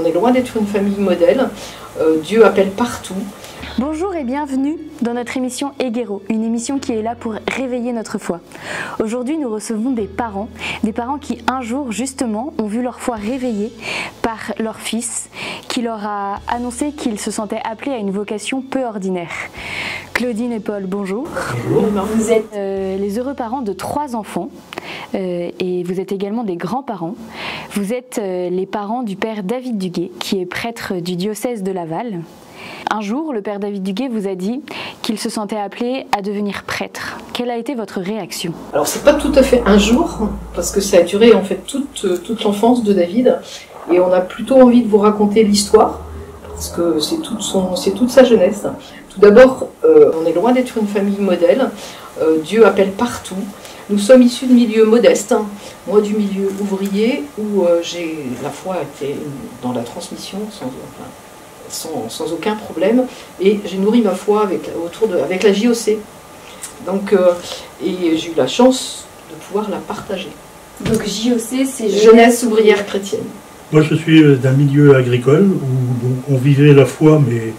est loin d'être une famille modèle. Dieu appelle partout. Bonjour et bienvenue dans notre émission Eguero, une émission qui est là pour réveiller notre foi. Aujourd'hui, nous recevons des parents qui un jour justement ont vu leur foi réveillée par leur fils qui leur a annoncé qu'ils se sentaient appelés à une vocation peu ordinaire. Claudine et Paul, bonjour. Bonjour. Vous êtes les heureux parents de 3 enfants et vous êtes également des grands-parents. Vous êtes les parents du père David Duguet qui est prêtre du diocèse de Laval. Un jour, le père David Duguet vous a dit qu'il se sentait appelé à devenir prêtre. Quelle a été votre réaction? Alors c'est pas tout à fait un jour, parce que ça a duré en fait toute l'enfance de David, et on a plutôt envie de vous raconter l'histoire, parce que c'est toute sa jeunesse. Tout d'abord, on est loin d'être une famille modèle, Dieu appelle partout. Nous sommes issus de milieux modestes, moi du milieu ouvrier, où la foi était dans la transmission, sans aucun problème, et j'ai nourri ma foi avec la JOC. Donc, et j'ai eu la chance de pouvoir la partager. Donc JOC, c'est Jeunesse ouvrière chrétienne. Moi je suis d'un milieu agricole où on vivait la foi mais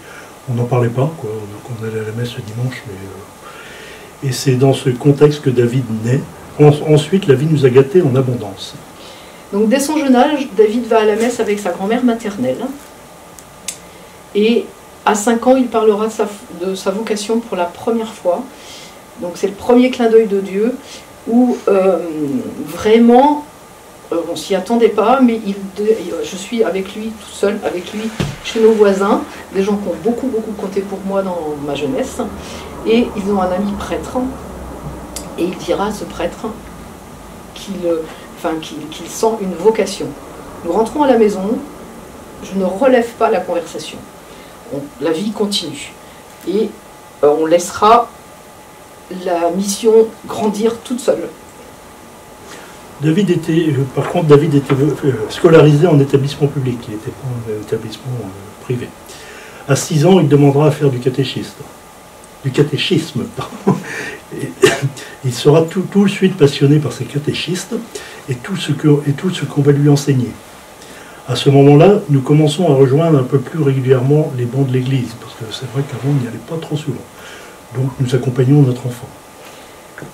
on n'en parlait pas, quoi. Donc on allait à la messe le dimanche, et c'est dans ce contexte que David naît. Ensuite la vie nous a gâtés en abondance. Donc dès son jeune âge, David va à la messe avec sa grand-mère maternelle. Et à 5 ans, il parlera de sa vocation pour la première fois. Donc c'est le premier clin d'œil de Dieu, où vraiment, on ne s'y attendait pas, mais je suis avec lui, tout seul, avec lui, chez nos voisins, des gens qui ont beaucoup compté pour moi dans ma jeunesse, et ils ont un ami prêtre, et il dira à ce prêtre qu'il sent une vocation. Nous rentrons à la maison, je ne relève pas la conversation. La vie continue et on laissera la mission grandir toute seule. David était scolarisé en établissement public, il n'était pas en établissement privé. À 6 ans, il demandera à faire du catéchisme. Pardon. Il sera tout de suite passionné par ses catéchistes et tout ce qu'on va lui enseigner. À ce moment-là, nous commençons à rejoindre un peu plus régulièrement les bancs de l'église, parce que c'est vrai qu'avant, on n'y allait pas trop souvent. Donc nous accompagnons notre enfant.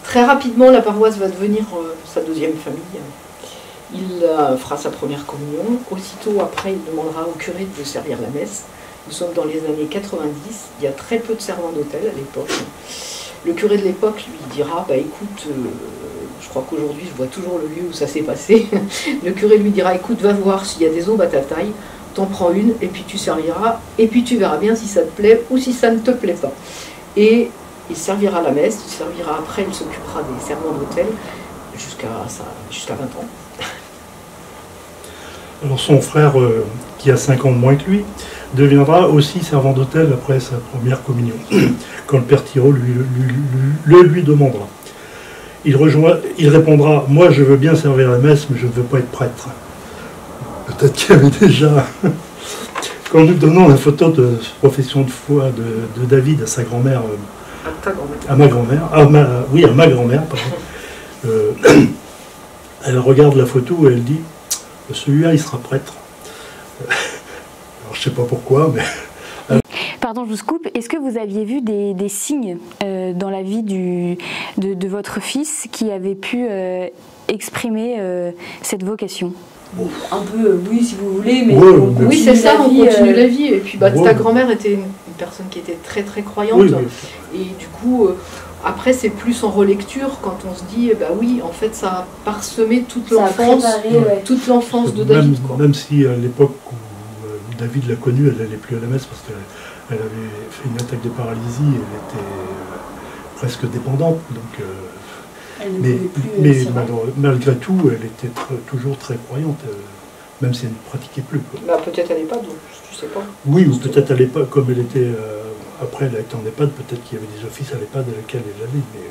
Très rapidement, la paroisse va devenir sa deuxième famille. Il fera sa première communion. Aussitôt après, il demandera au curé de servir la messe. Nous sommes dans les années 90, il y a très peu de servants d'hôtel à l'époque. Le curé de l'époque lui dira, écoute, je crois qu'aujourd'hui je vois toujours le lieu où ça s'est passé. Le curé lui dira, écoute, va voir s'il y a des aubes à ta taille, t'en prends une et puis tu serviras, et puis tu verras bien si ça te plaît ou si ça ne te plaît pas. Et il servira la messe, il servira après, il s'occupera des servants d'hôtel jusqu'à 20 ans. Alors son frère, qui a 5 ans de moins que lui, deviendra aussi servant d'hôtel après sa première communion, quand le père Thiraud lui demandera. Il répondra « Moi, je veux bien servir la messe, mais je ne veux pas être prêtre. » Peut-être qu'il y avait déjà... Quand nous donnons la photo de profession de foi de David à sa grand-mère... À ma grand-mère. À ma grand-mère, pardon. Elle regarde la photo et elle dit « Celui-là, il sera prêtre. » Alors, je ne sais pas pourquoi, mais... Pardon, je vous coupe. Est-ce que vous aviez vu des signes dans la vie de votre fils qui avaient pu exprimer cette vocation? Un peu, oui, si vous voulez, mais oui, c'est ça, on continue la vie. Et puis ta grand-mère était une personne qui était très croyante. Oui. Et du coup, après, c'est plus en relecture quand on se dit, oui, en fait, ça a parsemé toute l'enfance de David. Même si à l'époque où David l'a connue, elle n'allait plus à la messe parce qu'elle avait fait une attaque de paralysie, elle était presque dépendante. Donc, malgré tout, elle était toujours très croyante, même si elle ne pratiquait plus. Peut-être à l'EHPAD, je ne sais pas. Oui, ou peut-être à l'EHPAD, comme elle était... après, elle a été en EHPAD, peut-être qu'il y avait des offices à l'EHPAD à laquelle elle allait, mais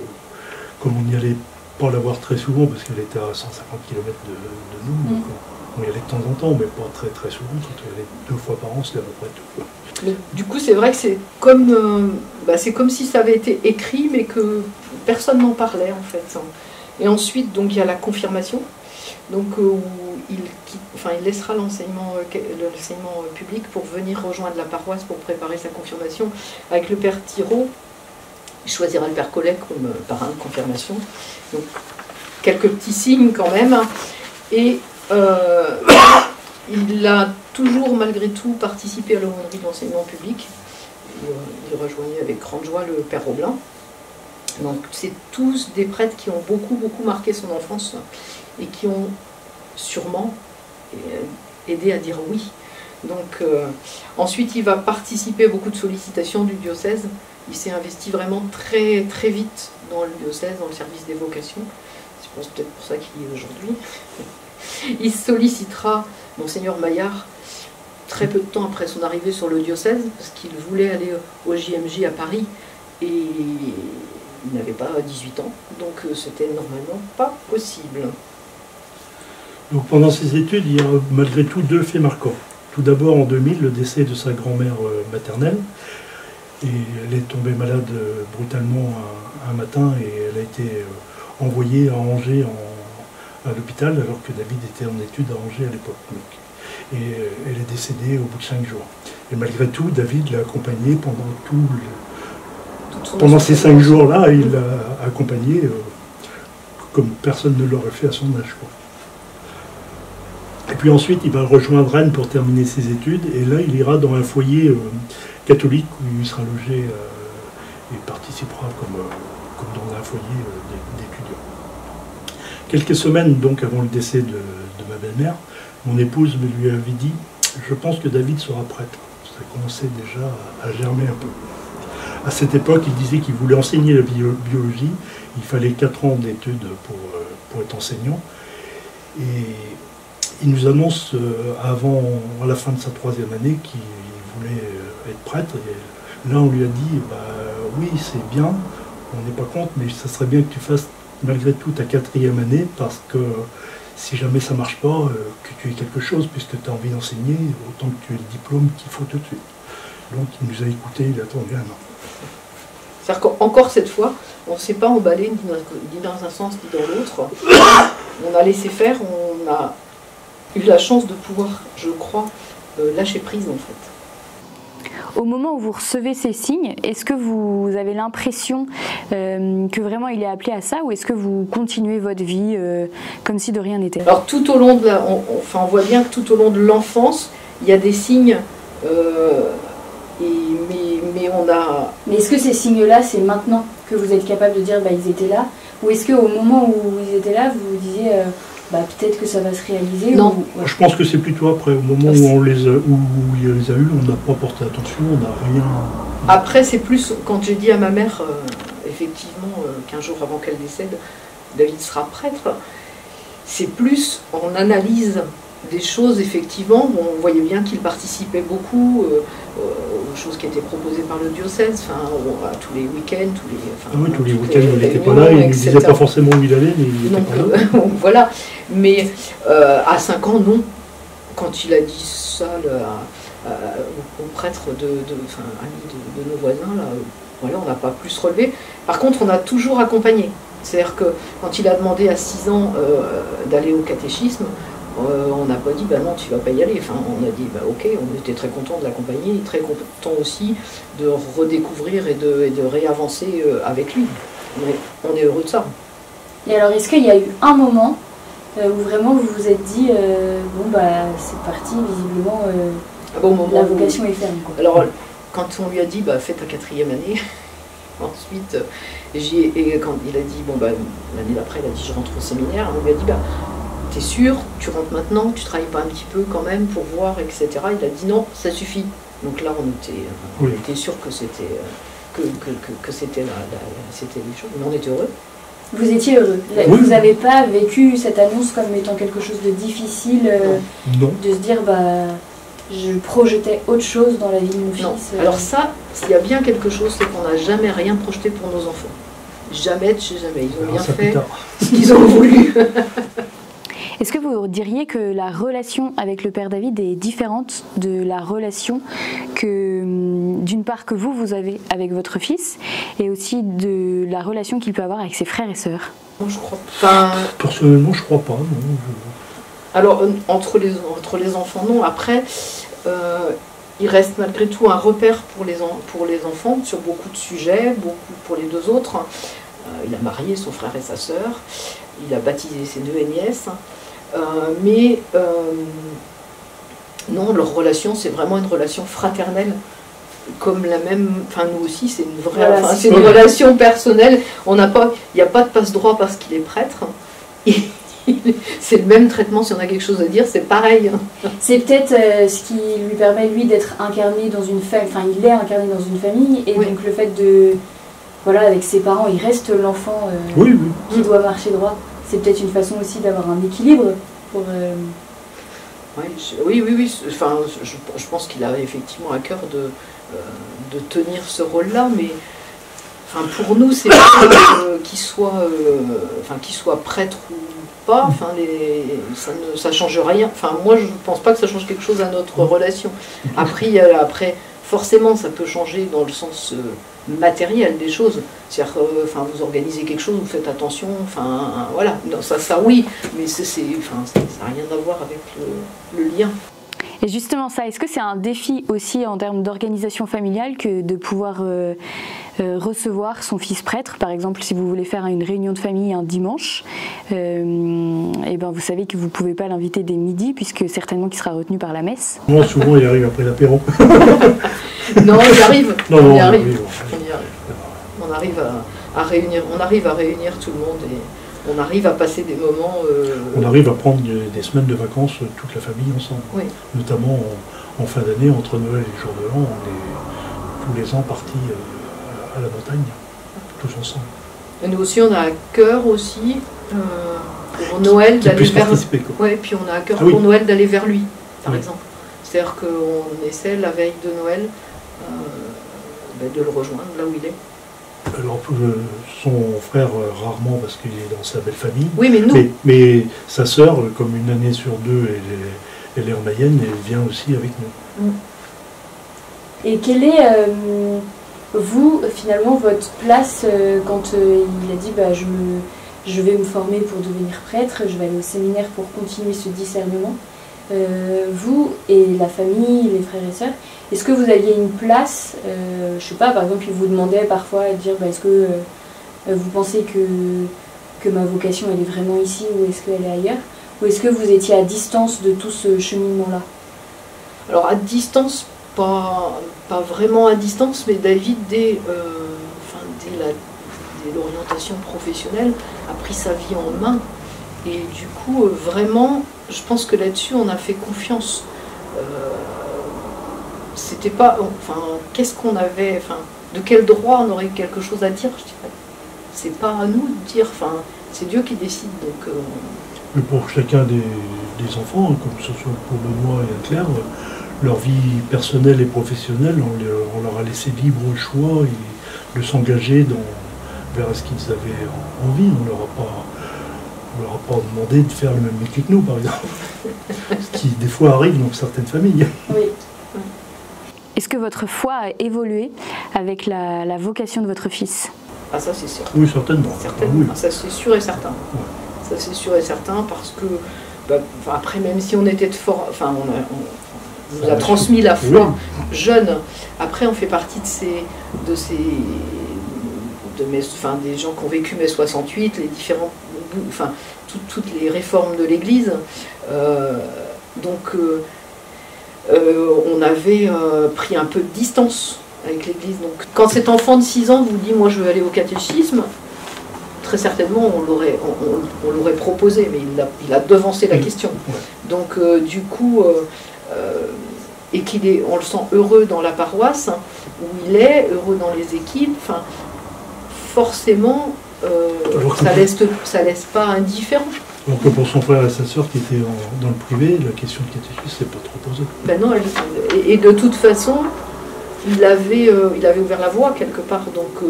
comme on n'y allait pas la voir très souvent, parce qu'elle était à 150 km de nous, donc on y allait de temps en temps, mais pas très souvent. Quand elle allait 2 fois par an, c'était à peu près tout. Mais, du coup, c'est vrai que c'est comme si ça avait été écrit, mais que personne n'en parlait, en fait. Et ensuite, donc, il y a la confirmation. donc où il laissera l'enseignement public pour venir rejoindre la paroisse pour préparer sa confirmation. Avec le père Thiraud, il choisira le père Collet comme parrain de confirmation. Donc quelques petits signes quand même. Et il a toujours malgré tout participé à l'aumônerie de l'enseignement public. Il rejoignait avec grande joie le père Roblin. Donc c'est tous des prêtres qui ont beaucoup marqué son enfance et qui ont sûrement aidé à dire oui. Donc ensuite il va participer à beaucoup de sollicitations du diocèse. Il s'est investi vraiment très vite dans le diocèse, dans le service des vocations. C'est peut-être pour ça qu'il y est aujourd'hui. Il sollicitera Monseigneur Maillard très peu de temps après son arrivée sur le diocèse, parce qu'il voulait aller au JMJ à Paris, et il n'avait pas 18 ans, donc c'était normalement pas possible. Donc pendant ses études, il y a malgré tout 2 faits marquants. Tout d'abord en 2000, le décès de sa grand-mère maternelle, et elle est tombée malade brutalement un matin, et elle a été envoyée à Angers à l'hôpital, alors que David était en études à Angers à l'époque. Et elle est décédée au bout de 5 jours. Et malgré tout, David l'a accompagnée pendant ces 5 jours-là, il l'a accompagnée comme personne ne l'aurait fait à son âge, quoi. Et puis ensuite, il va rejoindre Rennes pour terminer ses études, et là, il ira dans un foyer catholique où il sera logé et participera comme dans un foyer d'étudiants. Quelques semaines donc avant le décès de ma belle-mère, mon épouse me lui avait dit « Je pense que David sera prêtre ». Ça commençait déjà à germer un peu. À cette époque, il disait qu'il voulait enseigner la biologie. Il fallait 4 ans d'études pour être enseignant. Et il nous annonce à la fin de sa 3e année qu'il voulait être prêtre. Et là, on lui a dit « Oui, c'est bien, on n'est pas contre, mais ça serait bien que tu fasses malgré tout ta 4e année, parce que si jamais ça ne marche pas, que tu aies quelque chose, puisque tu as envie d'enseigner, autant que tu aies le diplôme qu'il faut tout de suite. » Donc il nous a écoutés, il a attendu 1 an. C'est-à-dire qu'encore cette fois, on ne s'est pas emballé ni dans un sens ni dans l'autre. On a laissé faire, on a eu la chance de pouvoir, je crois, lâcher prise en fait. Au moment où vous recevez ces signes, est-ce que vous avez l'impression que vraiment il est appelé à ça, ou est-ce que vous continuez votre vie comme si de rien n'était? Alors tout au long de on voit bien que tout au long de l'enfance, il y a des signes, mais on a... Mais est-ce que ces signes-là, c'est maintenant que vous êtes capable de dire ils étaient là, ou est-ce qu'au moment où ils étaient là, vous vous disiez peut-être que ça va se réaliser? Non. Ou... Je pense que c'est plutôt après, au moment où il les a eus, on n'a pas porté attention, on n'a rien... Après, c'est plus quand j'ai dit à ma mère, effectivement, 15 jours avant qu'elle décède, David sera prêtre, c'est plus en analyse des choses, effectivement, on voyait bien qu'il participait beaucoup aux choses qui étaient proposées par le diocèse, à tous les week-ends, tous les week-ends, il n'était pas là, il ne disait pas forcément où il allait, mais il n'était pas là. Voilà, mais à 5 ans, non. Quand il a dit ça au prêtre ami de nos voisins, là, voilà, on n'a pas plus relevé. Par contre, on a toujours accompagné. C'est-à-dire que quand il a demandé à 6 ans d'aller au catéchisme, on n'a pas dit non, tu vas pas y aller. Enfin, on a dit ok, on était très content de l'accompagner, très content aussi de redécouvrir et de réavancer avec lui. On est heureux de ça. Et alors, est-ce qu'il y a eu un moment où vraiment vous vous êtes dit c'est parti, visiblement la vocation est ferme, quoi. Alors, quand on lui a dit fais ta 4e année, ensuite quand il a dit l'année d'après, il a dit je rentre au séminaire, on lui a dit t'es sûr, tu rentres maintenant, tu travailles pas un petit peu quand même pour voir, etc. Il a dit non, ça suffit. Donc là, on était sûr que c'était c'était les choses, mais on était heureux. Vous étiez heureux. Oui. Vous n'avez pas vécu cette annonce comme étant quelque chose de difficile, non. De se dire je projetais autre chose dans la vie de mon fils. Alors ça, s'il y a bien quelque chose, c'est qu'on n'a jamais rien projeté pour nos enfants. Jamais de chez jamais. Ils ont bien fait ce qu'ils ont voulu. Est-ce que vous diriez que la relation avec le Père David est différente de la relation que, d'une part, que vous avez avec votre fils, et aussi de la relation qu'il peut avoir avec ses frères et sœurs? Moi, je crois pas. Personnellement, je crois pas. Non. Alors, entre les enfants, non. Après, il reste malgré tout un repère pour les enfants sur beaucoup de sujets, beaucoup pour les deux autres. Il a marié son frère et sa sœur, il a baptisé ses deux nièces, mais non, leur relation, c'est vraiment une relation fraternelle, comme la même, enfin nous aussi, c'est une vraie, Voilà, c'est une relation personnelle. Il n'y a pas de passe-droit parce qu'il est prêtre. C'est le même traitement si on a quelque chose à dire, c'est pareil. C'est peut-être ce qui lui permet, lui, d'être incarné dans une famille, enfin, il est incarné dans une famille, et Oui. donc le fait de, voilà, avec ses parents, il reste l'enfant Oui, oui. qui doit marcher droit. C'est peut-être une façon aussi d'avoir un équilibre pour... Oui. Enfin, je pense qu'il a effectivement à cœur de tenir ce rôle-là, mais enfin, pour nous, c'est pas qu'il soit prêtre ou pas. Enfin, ça change rien. Enfin, moi, je pense pas que ça change quelque chose à notre relation. Après, forcément, ça peut changer dans le sens matériel des choses. C'est-à-dire, enfin, vous organisez quelque chose, vous faites attention. Enfin, voilà. Non, ça oui, mais ça n'a rien à voir avec le lien. Et justement ça, est-ce que c'est un défi aussi en termes d'organisation familiale que de pouvoir recevoir son fils prêtre? Par exemple, si vous voulez faire une réunion de famille un dimanche, et ben vous savez que vous ne pouvez pas l'inviter dès midi puisque certainement qu'il sera retenu par la messe. Moi, souvent, il arrive après l'apéro. Non, on y arrive. Non, On y on arrive. arrive. On arrive à réunir tout le monde et on arrive à passer des moments. On arrive à prendre des semaines de vacances toute la famille ensemble. Oui. Notamment en fin d'année, entre Noël et le jour de l'an, on est tous les ans partis à la montagne, tous ensemble. Et nous aussi, on a à cœur aussi pour Noël Qui d'aller puisse vers. participer, quoi. Ouais, puis on a à cœur Ah oui. pour Noël d'aller vers lui, par Oui. exemple. C'est-à-dire qu'on essaie la veille de Noël de le rejoindre là où il est. Alors, son frère, rarement, parce qu'il est dans sa belle famille. Oui, mais nous. Mais sa sœur, comme une année sur deux, elle est en Mayenne, elle vient aussi avec nous. Et quelle est, vous, finalement, votre place quand il a dit bah, je vais me former pour devenir prêtre, je vais aller au séminaire pour continuer ce discernement. Vous et la famille, les frères et sœurs, est-ce que vous aviez une place, je sais pas, par exemple, il vous demandait parfois de dire bah, est-ce que vous pensez que ma vocation elle est vraiment ici ou est-ce qu'elle est ailleurs? Ou est-ce que vous étiez à distance de tout ce cheminement-là? Alors à distance, pas vraiment à distance, mais David, dès l'orientation professionnelle, a pris sa vie en main. Et du coup, vraiment, je pense que là-dessus, on a fait confiance. C'était pas, enfin, qu'est-ce qu'on avait, enfin, de quel droit on aurait quelque chose à dire, je dirais. C'est pas à nous de dire, enfin, c'est Dieu qui décide, donc. Mais pour chacun des enfants, comme ce soit pour Benoît et Claire, leur vie personnelle et professionnelle, on leur a laissé libre choix de s'engager vers ce qu'ils avaient envie. On leur a pas demandé de faire le même métier que nous, par exemple. Ce qui, des fois, arrive dans certaines familles. Oui. Est-ce que votre foi a évolué avec la vocation de votre fils? Ah, ça, c'est sûr. Oui, certainement. Certainement. Oui. Ah, ça, c'est sûr et certain. Ouais. Ça, c'est sûr et certain, parce que, après, même si on était on nous a transmis la foi jeune. Après, on fait partie des gens qui ont vécu mai 68, les différents, toutes les réformes de l'Église. On avait pris un peu de distance avec l'Église. Donc, quand cet enfant de 6 ans vous dit « moi je veux aller au catéchisme », très certainement on l'aurait proposé, mais il a devancé la question. Donc du coup, et on le sent heureux dans la paroisse où il est, heureux dans les équipes, forcément ça laisse pas indifférent. Alors que pour son frère et sa sœur qui étaient dans le privé, la question de catéchisme s'est pas trop posée. Ben non, et de toute façon, il avait ouvert la voie quelque part, donc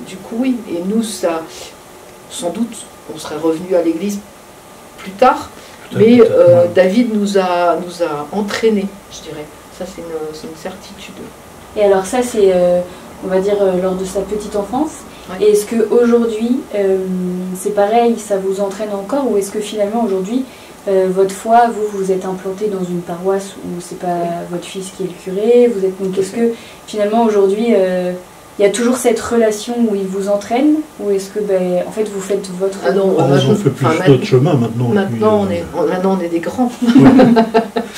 du coup oui, et nous ça, sans doute, on serait revenu à l'église plus tard, mais David nous a entraînés, je dirais. Ça c'est une certitude. Et alors ça c'est, on va dire, lors de sa petite enfance. Ouais. Et est-ce qu'aujourd'hui, c'est pareil, ça vous entraîne encore, ou est-ce que finalement aujourd'hui, votre foi, vous êtes implanté dans une paroisse où c'est pas votre fils qui est le curé. Vous êtes donc, est-ce que finalement aujourd'hui il y a toujours cette relation où il vous entraîne, ou est-ce que en fait vous faites votre... Ah non, on fait plus notre chemin maintenant. Maintenant, on est des grands.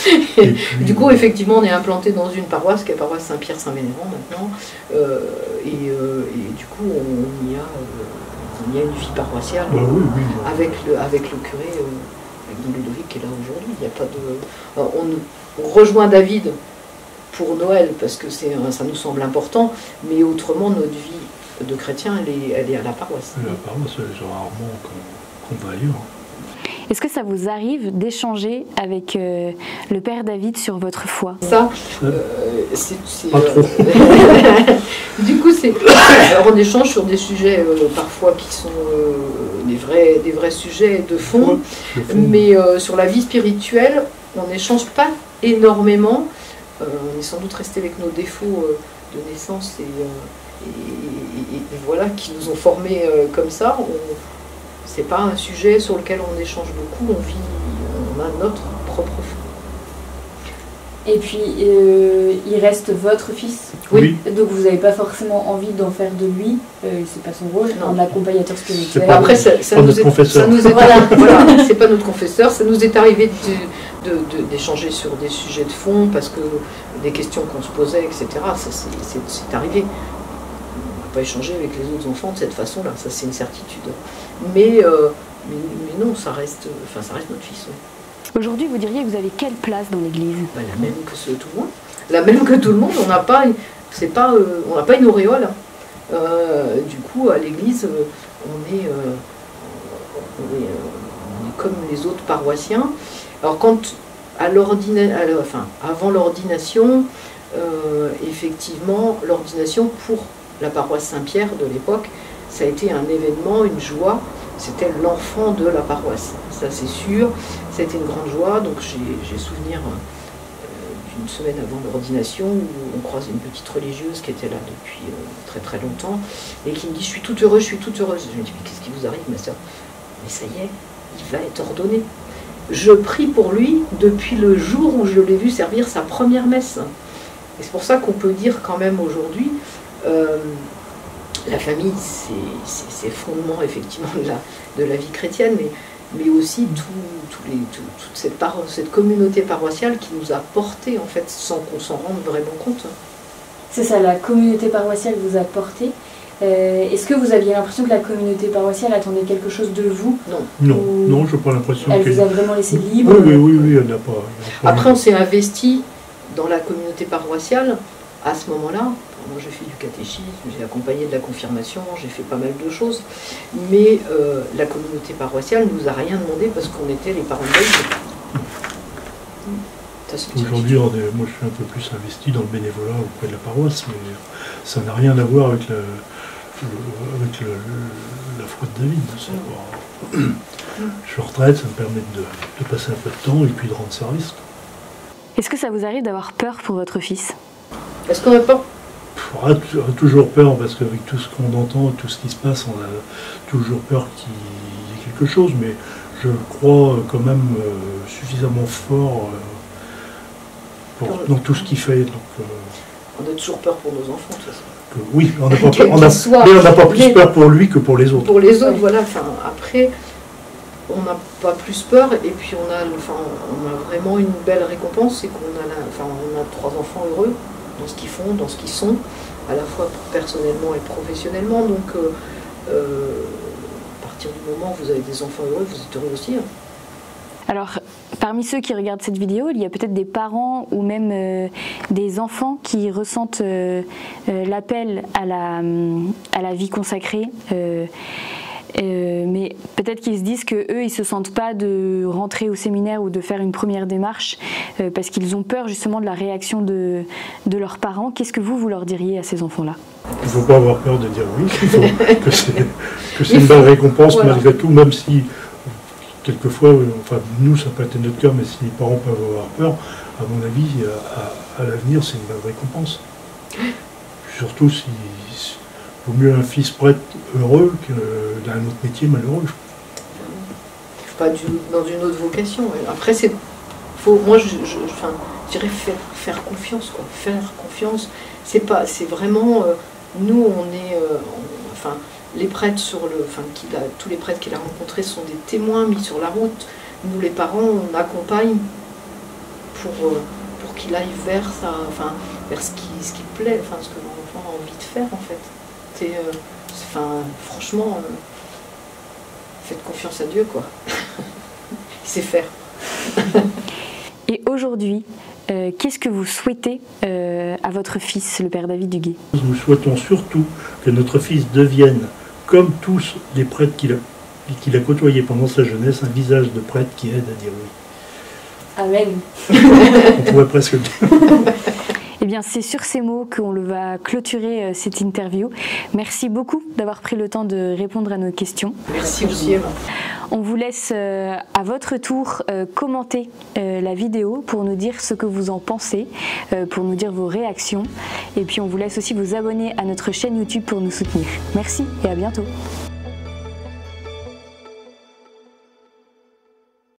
Puis, du coup, effectivement, on est implanté dans une paroisse qui est la paroisse Saint-Pierre-Saint-Vénérand maintenant. Et du coup, il y a une vie paroissiale avec le curé, avec Don Ludovic qui est là aujourd'hui. Il n'y a pas de... on rejoint David pour Noël parce que ça nous semble important, mais autrement, notre vie de chrétien, elle est à la paroisse. La paroisse, c'est rarement qu'on va ailleurs. Est-ce que ça vous arrive d'échanger avec le père David sur votre foi? Ça, c'est pas trop. Du coup, alors on échange sur des sujets parfois qui sont des vrais sujets de fond, mais sur la vie spirituelle, on n'échange pas énormément. On est sans doute resté avec nos défauts de naissance et voilà, qui nous ont formés comme ça. C'est pas un sujet sur lequel on échange beaucoup, on a notre propre foi. Et puis, il reste votre fils. Oui. Donc vous n'avez pas forcément envie d'en faire de lui, c'est pas son rôle, un accompagnateur spirituel. Après, ça nous est voilà, c'est pas notre confesseur, ça nous est arrivé d'échanger sur des sujets de fond, parce que des questions qu'on se posait, etc., c'est arrivé. On n'a pas échangé avec les autres enfants de cette façon-là, ça c'est une certitude. Mais non, ça reste notre fils. Oui. Aujourd'hui, vous diriez que vous avez quelle place dans l'Église? La même que tout le monde. La même que tout le monde, on n'a pas une auréole. Du coup, à l'Église, on est comme les autres paroissiens. Alors avant l'ordination, effectivement, l'ordination pour la paroisse Saint-Pierre de l'époque, ça a été un événement, une joie. C'était l'enfant de la paroisse, ça c'est sûr. Ça a été une grande joie. Donc j'ai souvenir d'une semaine avant l'ordination où on croise une petite religieuse qui était là depuis très très longtemps et qui me dit « je suis toute heureuse, je suis toute heureuse ». Je lui dis « mais qu'est-ce qui vous arrive, ma soeur ?» Mais ça y est, il va être ordonné. Je prie pour lui depuis le jour où je l'ai vu servir sa première messe. Et c'est pour ça qu'on peut dire quand même aujourd'hui, la famille, c'est fondement effectivement de la vie chrétienne, mais aussi toute cette communauté paroissiale qui nous a porté en fait sans qu'on s'en rende vraiment compte. C'est ça, la communauté paroissiale vous a porté. Est-ce que vous aviez l'impression que la communauté paroissiale attendait quelque chose de vous? Non, je n'ai pas l'impression qu'elle vous a vraiment laissé libre. Oui, elle n'a pas. Après, on s'est investi dans la communauté paroissiale à ce moment-là. Moi, j'ai fait du catéchisme, j'ai accompagné de la confirmation, j'ai fait pas mal de choses. Mais la communauté paroissiale ne nous a rien demandé parce qu'on était les parents de l'Église. Aujourd'hui, moi, je suis un peu plus investi dans le bénévolat auprès de la paroisse, mais ça n'a rien à voir avec la foi de David. Je suis en retraite, ça me permet de passer un peu de temps et puis de rendre service. Est-ce que ça vous arrive d'avoir peur pour votre fils? Est-ce qu'on n'a pas... On a toujours peur, parce qu'avec tout ce qu'on entend, tout ce qui se passe, on a toujours peur qu'il y ait quelque chose, mais je crois quand même suffisamment fort dans tout ce qu'il fait. Donc, on a toujours peur pour nos enfants, de toute façon. Oui, on n'a pas plus peur pour lui que pour les autres. Pour les autres, voilà. Après, on n'a pas plus peur, et puis on a vraiment une belle récompense, c'est qu'on a 3 enfants heureux dans ce qu'ils font, dans ce qu'ils sont, à la fois personnellement et professionnellement. Donc, à partir du moment où vous avez des enfants heureux, vous êtes heureux aussi. Hein. Alors, parmi ceux qui regardent cette vidéo, il y a peut-être des parents ou même des enfants qui ressentent l'appel à la vie consacrée. Mais peut-être qu'ils se disent qu'eux, ils ne se sentent pas de rentrer au séminaire ou de faire une première démarche parce qu'ils ont peur justement de la réaction de leurs parents. Qu'est-ce que vous leur diriez à ces enfants-là? Il ne faut pas avoir peur de dire oui, que c'est une belle récompense, voilà. Malgré tout, même si quelquefois, nous ça peut être notre cœur, mais si les parents peuvent avoir peur, à mon avis, à l'avenir, c'est une belle récompense. Surtout si... vaut mieux un fils prêtre heureux que d'un autre métier malheureux. pas dans une autre vocation. Après, moi, je dirais faire confiance, quoi. Faire confiance, c'est vraiment, nous, on est, les prêtres tous les prêtres qu'il a rencontrés sont des témoins mis sur la route. Nous, les parents, on accompagne pour qu'il aille vers ce qui plaît, ce que l'enfant a envie de faire, en fait. Franchement, faites confiance à Dieu, quoi. Il sait faire. Et aujourd'hui, qu'est-ce que vous souhaitez à votre fils, le père David Duguet? Nous souhaitons surtout que notre fils devienne, comme tous les prêtres qu'il a côtoyés pendant sa jeunesse, un visage de prêtre qui aide à dire oui. Amen. On pourrait presque le dire. Eh bien, c'est sur ces mots qu'on va clôturer cette interview. Merci beaucoup d'avoir pris le temps de répondre à nos questions. Merci aussi, Eva. On vous laisse à votre tour commenter la vidéo pour nous dire ce que vous en pensez, pour nous dire vos réactions. Et puis on vous laisse aussi vous abonner à notre chaîne YouTube pour nous soutenir. Merci et à bientôt.